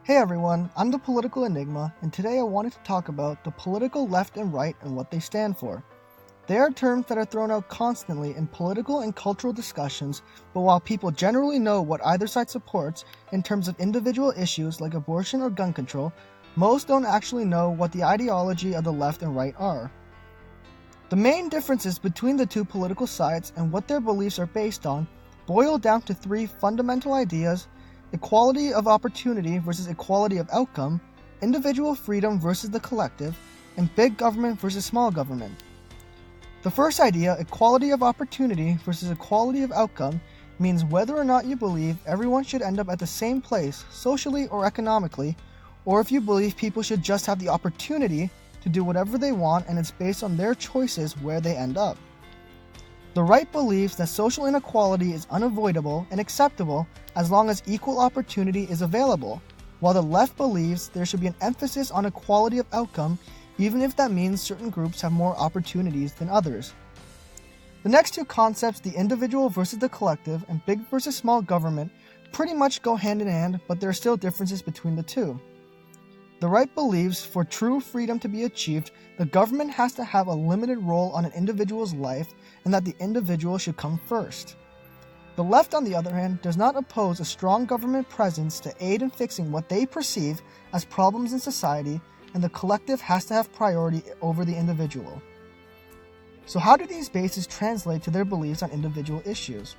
Hey everyone, I'm the Political Enigma, and today I wanted to talk about the political left and right and what they stand for. They are terms that are thrown out constantly in political and cultural discussions, but while people generally know what either side supports in terms of individual issues like abortion or gun control, most don't actually know what the ideology of the left and right are. The main differences between the two political sides and what their beliefs are based on boil down to three fundamental ideas: equality of opportunity versus equality of outcome, individual freedom versus the collective, and big government versus small government. The first idea, equality of opportunity versus equality of outcome, means whether or not you believe everyone should end up at the same place, socially or economically, or if you believe people should just have the opportunity to do whatever they want and it's based on their choices where they end up. The right believes that social inequality is unavoidable and acceptable as long as equal opportunity is available, while the left believes there should be an emphasis on equality of outcome, even if that means certain groups have more opportunities than others. The next two concepts, the individual versus the collective and big versus small government, pretty much go hand in hand, but there are still differences between the two. The right believes for true freedom to be achieved, the government has to have a limited role on an individual's life and that the individual should come first. The left, on the other hand, does not oppose a strong government presence to aid in fixing what they perceive as problems in society, and the collective has to have priority over the individual. So how do these bases translate to their beliefs on individual issues?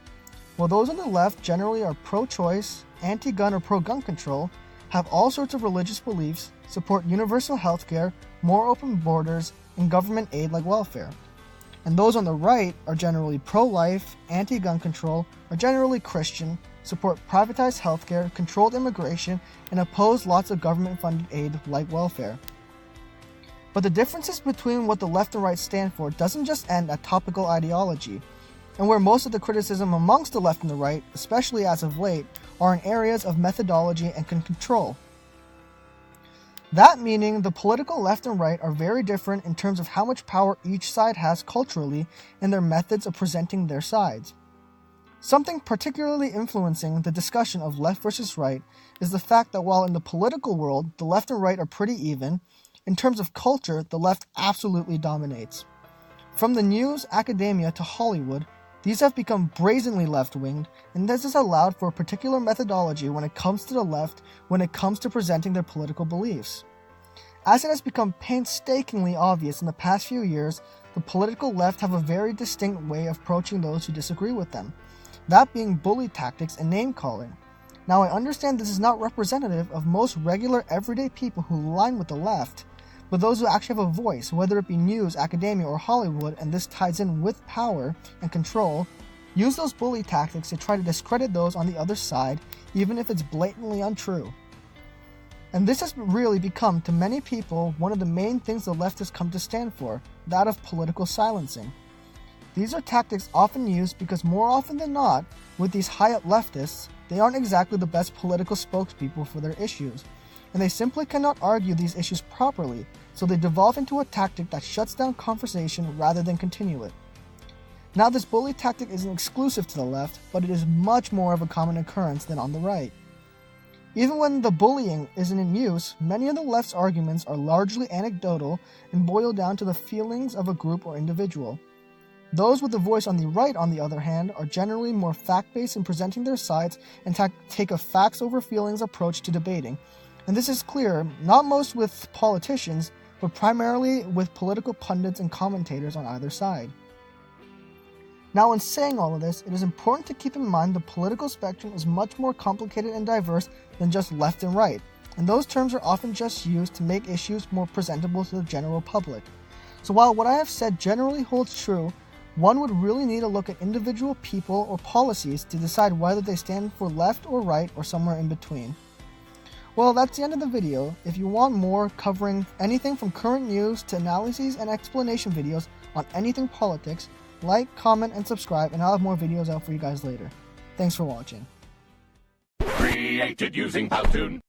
Well, those on the left generally are pro-choice, anti-gun or pro-gun control, have all sorts of religious beliefs, support universal healthcare, more open borders, and government aid like welfare. And those on the right are generally pro-life, anti-gun control, are generally Christian, support privatized healthcare, controlled immigration, and oppose lots of government-funded aid like welfare. But the differences between what the left and right stand for doesn't just end at topical ideology, and where most of the criticism amongst the left and the right, especially as of late, are in areas of methodology and control. That meaning the political left and right are very different in terms of how much power each side has culturally and their methods of presenting their sides. Something particularly influencing the discussion of left versus right is the fact that while in the political world the left and right are pretty even, in terms of culture the left absolutely dominates. From the news, academia to Hollywood, these have become brazenly left-winged, and this has allowed for a particular methodology when it comes to the left when it comes to presenting their political beliefs. As it has become painstakingly obvious in the past few years, the political left have a very distinct way of approaching those who disagree with them, that being bully tactics and name-calling. Now, I understand this is not representative of most regular everyday people who align with the left, but those who actually have a voice, whether it be news, academia, or Hollywood, and this ties in with power and control, use those bully tactics to try to discredit those on the other side, even if it's blatantly untrue. And this has really become, to many people, one of the main things the left has come to stand for, that of political silencing. These are tactics often used because more often than not, with these high-up leftists, they aren't exactly the best political spokespeople for their issues, and they simply cannot argue these issues properly, so they devolve into a tactic that shuts down conversation rather than continue it. Now, this bully tactic isn't exclusive to the left, but it is much more of a common occurrence than on the right. Even when the bullying isn't in use, many of the left's arguments are largely anecdotal and boil down to the feelings of a group or individual. Those with a voice on the right, on the other hand, are generally more fact-based in presenting their sides and take a facts over feelings approach to debating. And this is clear, not most with politicians, but primarily with political pundits and commentators on either side. Now, in saying all of this, it is important to keep in mind the political spectrum is much more complicated and diverse than just left and right, and those terms are often just used to make issues more presentable to the general public. So while what I have said generally holds true, one would really need to look at individual people or policies to decide whether they stand for left or right or somewhere in between. Well, that's the end of the video. If you want more covering anything from current news to analyses and explanation videos on anything politics, like, comment, and subscribe, and I'll have more videos out for you guys later. Thanks for watching. Created using Powtoon.